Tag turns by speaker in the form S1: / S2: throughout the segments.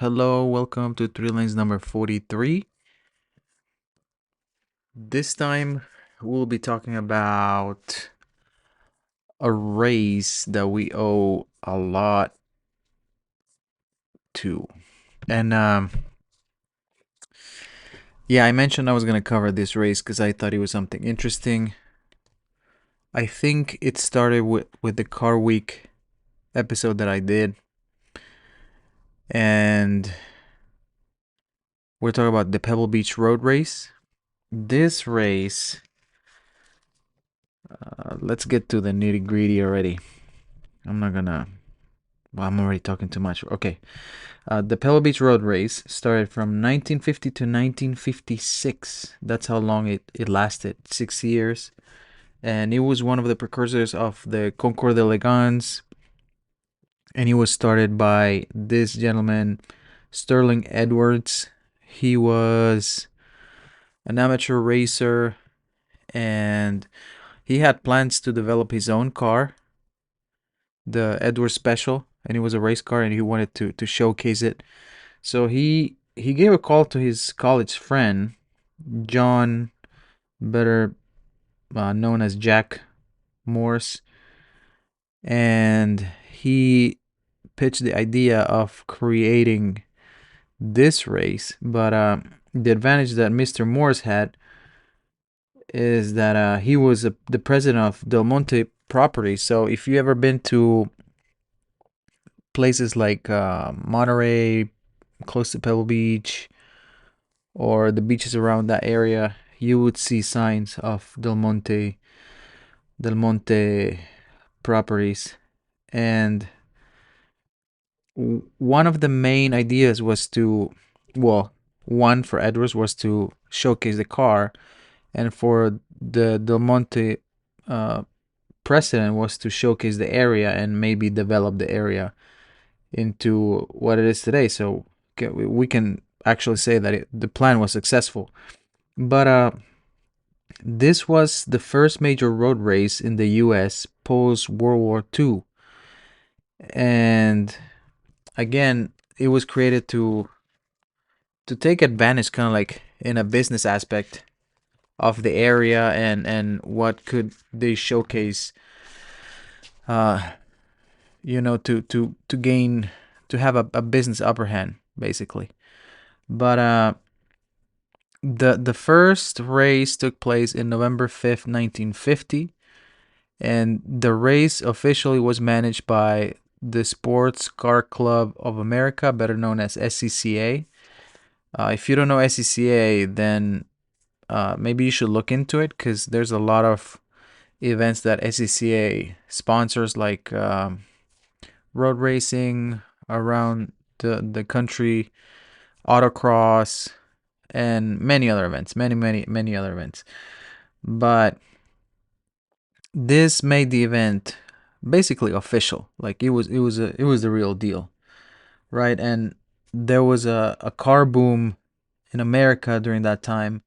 S1: Hello, welcome to 3 Lanes number 43. This time we'll be talking about a race that we owe a lot to. And yeah, I mentioned I was going to cover this race because I thought it was something interesting. I think it started with the Car Week episode that I did. And we're talking about the Pebble Beach Road Race. This race, let's get to the nitty gritty already. I'm not gonna. Well, I'm already talking too much. Okay. The Pebble Beach Road Race started from 1950 to 1956. That's how long it lasted, 6 years. And it was one of the precursors of the Concours d'Elegance. And it was started by this gentleman, Sterling Edwards. He was an amateur racer and he had plans to develop his own car, the Edwards Special, and it was a race car and he wanted to showcase it. So he gave a call to his college friend, John, better known as Jack Morse, and he pitched the idea of creating this race. But the advantage that Mr. Morse had is that he was the president of Del Monte property. So if you ever been to places like Monterey, close to Pebble Beach, or the beaches around that area, you would see signs of Del Monte properties. And one of the main ideas was to, well, one for Edwards was to showcase the car, and for the Del Monte president was to showcase the area and maybe develop the area into what it is today. So we can actually say that the plan was successful. But this was the first major road race in the US post World War II. And again, it was created to take advantage, kind of like in a business aspect, of the area and what could they showcase, uh to gain, to have a business upper hand, basically. But the first race took place in November 5th, 1950, and the race officially was managed by the Sports Car Club of America, better known as SCCA. If you don't know SCCA, then maybe you should look into it, because there's a lot of events that SCCA sponsors, like road racing around the country, autocross, and many other events, many other events. But this made the event basically official. Like it was the real deal, right? And there was a car boom in America during that time,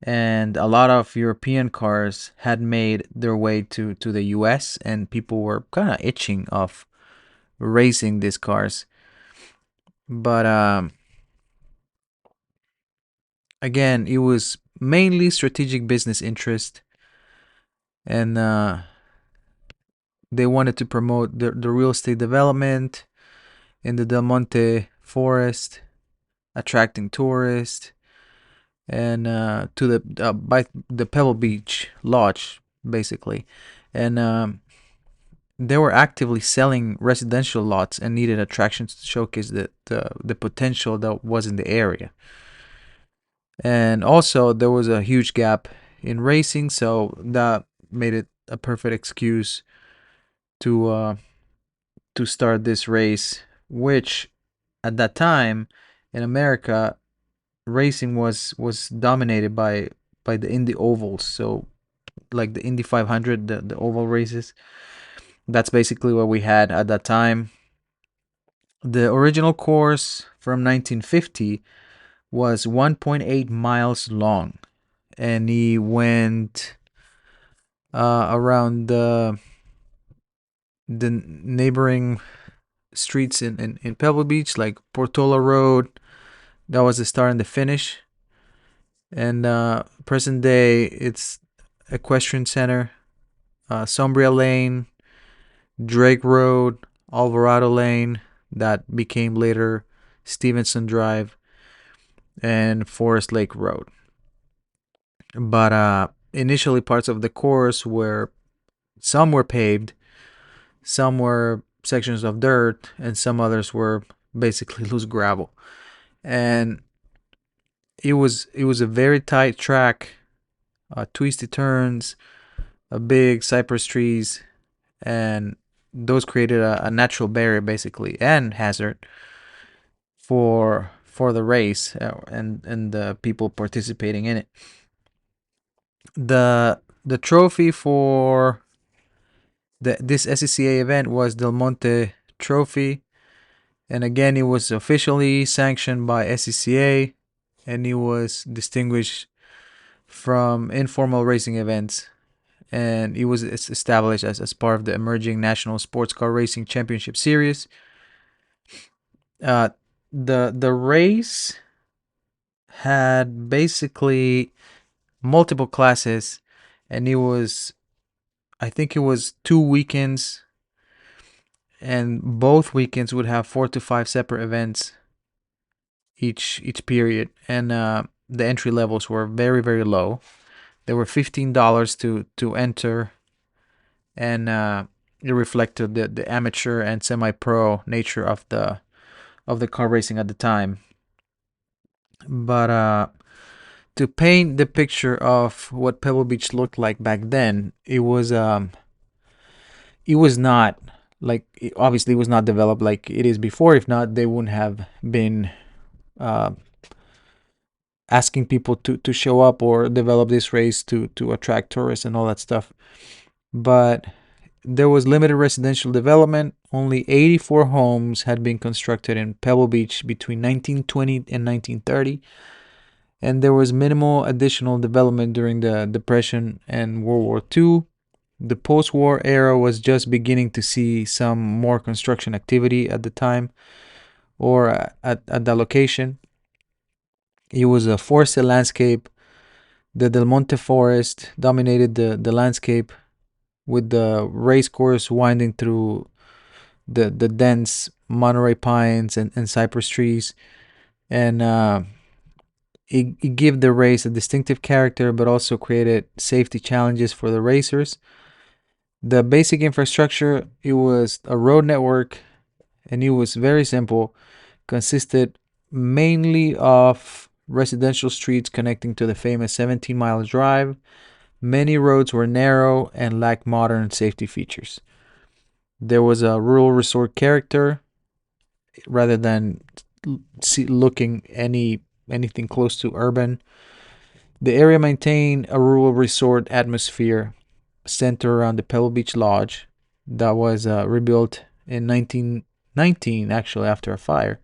S1: and a lot of European cars had made their way to the US, and people were kind of itching of racing these cars. But again, it was mainly strategic business interest, and they wanted to promote the real estate development in the Del Monte forest, attracting tourists, and to the by the Pebble Beach Lodge, basically. And they were actively selling residential lots and needed attractions to showcase the potential that was in the area. And also, there was a huge gap in racing, so that made it a perfect excuse to to start this race, which at that time in America, racing was dominated by the Indy ovals. So like the Indy 500, the oval races. That's basically what we had at that time. The original course from 1950 was 1.8 miles long, and he went around the neighboring streets in Pebble Beach, like Portola Road. That was the start and the finish. And present day, it's Equestrian Center, Sombria Lane, Drake Road, Alvarado Lane, that became later Stevenson Drive, and Forest Lake Road. But initially, parts of the course were some were paved, some were sections of dirt, and some others were basically loose gravel. And it was a very tight track, twisty turns, big cypress trees, and those created a natural barrier basically and hazard for the race, and the people participating in it. The trophy for this SCCA event was Del Monte Trophy, and again it was officially sanctioned by SCCA, and it was distinguished from informal racing events, and it was established as part of the emerging National Sports Car Racing Championship Series. The race had basically multiple classes, and it was, I think it was 2 weekends, and both weekends would have 4 to 5 separate events each period, and the entry levels were very very low. They were $15 to enter, and it reflected the amateur and semi-pro nature of the car racing at the time. But to paint the picture of what Pebble Beach looked like back then, it was not like, obviously it was not developed like it is before. If not, they wouldn't have been uh, asking people to show up or develop this race to attract tourists and all that stuff. But there was limited residential development. Only 84 homes had been constructed in Pebble Beach between 1920 and 1930. And there was minimal additional development during the Depression and World War II. The post-war era was just beginning to see some more construction activity at the time, or at that location. It was a forested landscape. The Del Monte Forest dominated the landscape, with the race course winding through the dense Monterey pines and cypress trees. And it gave the race a distinctive character, but also created safety challenges for the racers. The basic infrastructure, it was a road network, and it was very simple, consisted mainly of residential streets connecting to the famous 17-mile drive. Many roads were narrow and lacked modern safety features. There was a rural resort character rather than looking anything close to urban. The area maintained a rural resort atmosphere centered around the Pebble Beach Lodge that was rebuilt in 1919, actually, after a fire,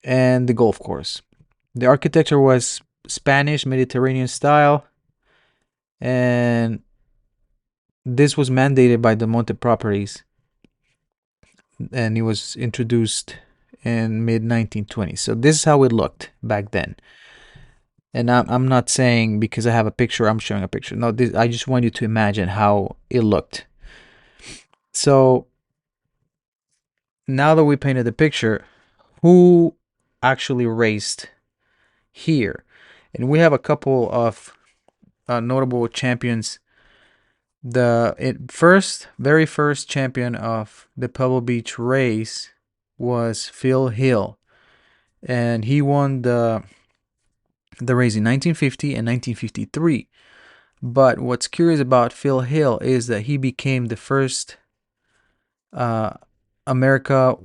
S1: and the golf course. The architecture was Spanish Mediterranean style, and this was mandated by the Monte Properties, and it was introduced in mid 1920s. So this is how it looked back then. And I'm not saying because I have a picture, I'm showing a picture. No, I just want you to imagine how it looked. So now that we painted the picture, who actually raced here? And we have a couple of notable champions. The very first champion of the Pebble Beach race was Phil Hill, and he won the race in 1950 and 1953. But what's curious about Phil Hill is that he became the first America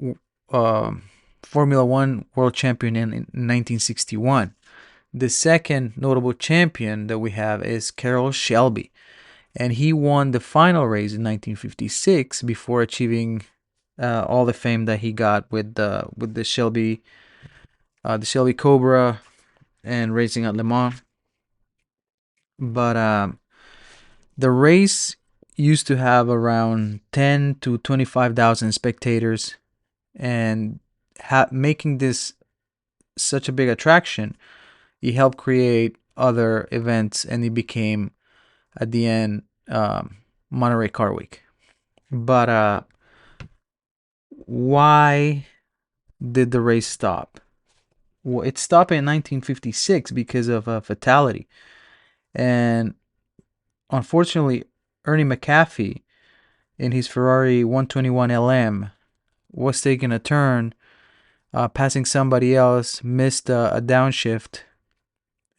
S1: Formula One world champion in 1961. The second notable champion that we have is Carroll Shelby, and he won the final race in 1956 before achieving all the fame that he got with the Shelby Cobra and racing at Le Mans. But the race used to have around 10 to 25,000 spectators, and making this such a big attraction, he helped create other events, and he became at the end Monterey Car Week. But why did the race stop? Well, it stopped in 1956 because of a fatality, and unfortunately, Ernie McAfee in his Ferrari 121 LM was taking a turn, passing somebody else, missed a downshift,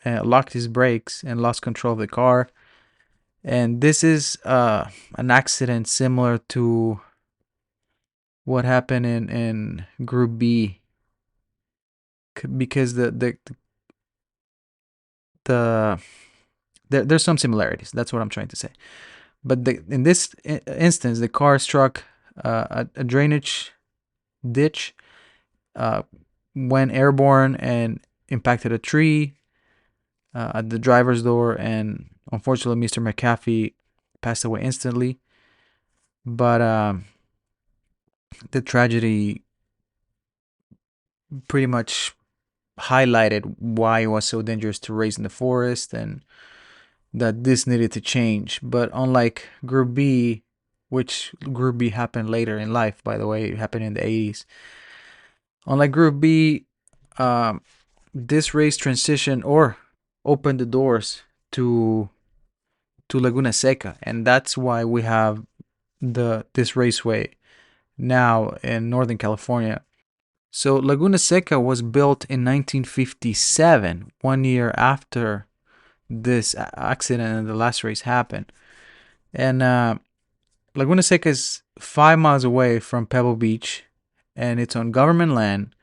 S1: locked his brakes, and lost control of the car. And this is an accident similar to what happened in Group B, because the there's some similarities. That's what I'm trying to say. But in this instance, the car struck a drainage ditch, uh, went airborne, and impacted a tree at the driver's door. And unfortunately, Mr. McAfee passed away instantly. But the tragedy pretty much highlighted why it was so dangerous to race in the forest, and that this needed to change. But unlike Group B, which Group B happened later in life, by the way, it happened in the 80s. Unlike Group B, this race transitioned or opened the doors to Laguna Seca, and that's why we have this raceway now in Northern California. So Laguna Seca was built in 1957, 1 year after this accident and the last race happened. And Laguna Seca is 5 miles away from Pebble Beach, and it's on government land,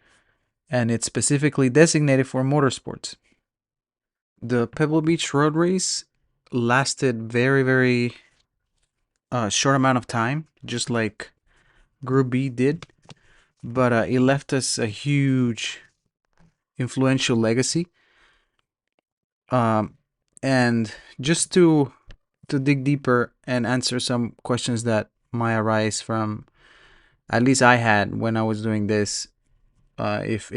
S1: and it's specifically designated for motorsports. The Pebble Beach Road Race lasted very, very short amount of time, just like Group B did, but it left us a huge influential legacy. And just to dig deeper and answer some questions that might arise from, at least I had when I was doing this, if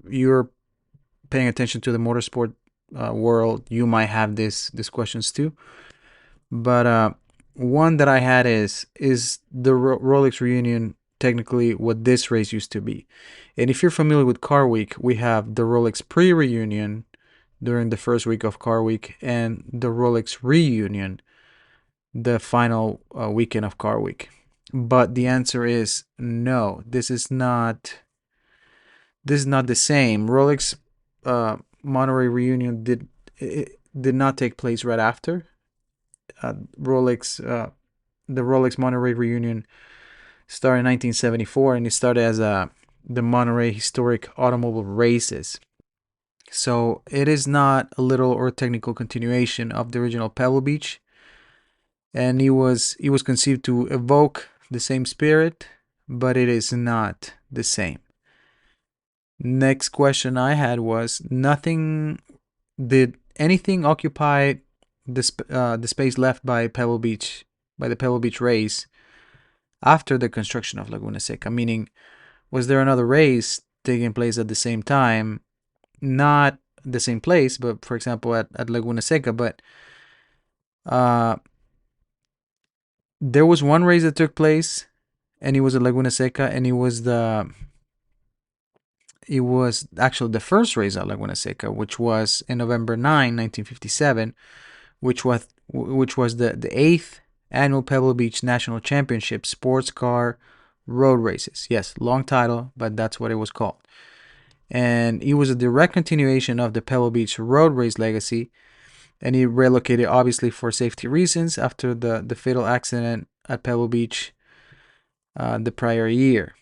S1: you're paying attention to the motorsport world, you might have these questions too. But one that I had is the Rolex reunion technically what this race used to be? And if you're familiar with Car Week, we have the Rolex pre-reunion during the first week of Car Week, and the Rolex reunion the final weekend of Car Week. But the answer is no. This is not the same. Rolex Monterey reunion did not take place right after. The Rolex Monterey reunion started in 1974, and it started as the Monterey Historic Automobile Races. So it is not a literal or technical continuation of the original Pebble Beach, and it was conceived to evoke the same spirit, but it is not the same. Next question I had was, did anything occupy the space left by the Pebble Beach race after the construction of Laguna Seca? Meaning, was there another race taking place at the same time? Not the same place, but for example at Laguna Seca. But there was one race that took place, and it was at Laguna Seca, and it was actually the first race at Laguna Seca, which was in November 9, 1957, which was the 8th annual Pebble Beach National Championship Sports Car Road Races. Yes, long title, but that's what it was called. And it was a direct continuation of the Pebble Beach Road Race legacy, and it relocated obviously for safety reasons after the fatal accident at Pebble Beach the prior year.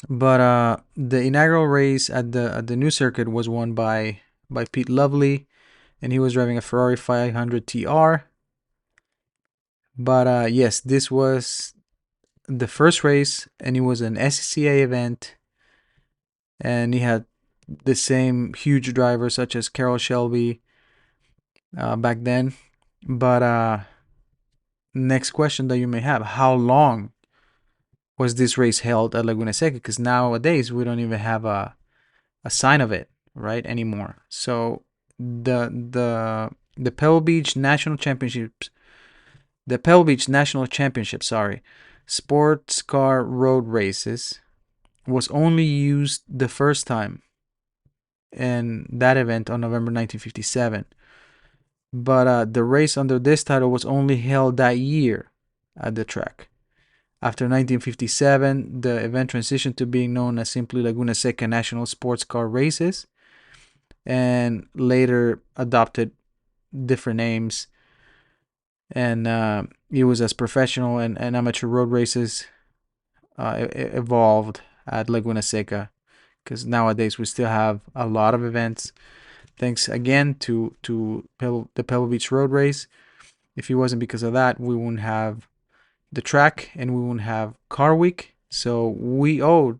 S1: But the inaugural race at the new circuit was won by Pete Lovely, and he was driving a Ferrari 500 TR. But yes, this was the first race, and it was an SCCA event, and he had the same huge drivers such as Carroll Shelby back then. But next question that you may have: how long was this race held at Laguna Seca? Because nowadays we don't even have a sign of it, right, anymore. So the Pebble Beach National Championships, sorry, sports car road races was only used the first time in that event on November 1957. But the race under this title was only held that year at the track. After 1957, the event transitioned to being known as simply Laguna Seca National Sports Car Races, and later adopted different names. And it was as professional and amateur road races evolved at Laguna Seca, because nowadays we still have a lot of events. Thanks again to the Pebble Beach Road Race. If it wasn't because of that, we wouldn't have the track and we wouldn't have Car Week. So we owe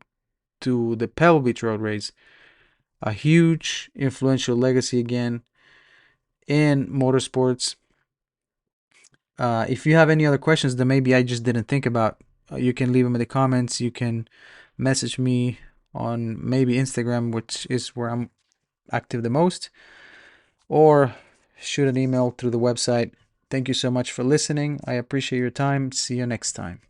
S1: to the Pebble Beach Road Race a huge influential legacy again in motorsports. If you have any other questions that maybe I just didn't think about, you can leave them in the comments. You can message me on maybe Instagram, which is where I'm active the most, or shoot an email through the website. Thank you so much for listening. I appreciate your time. See you next time.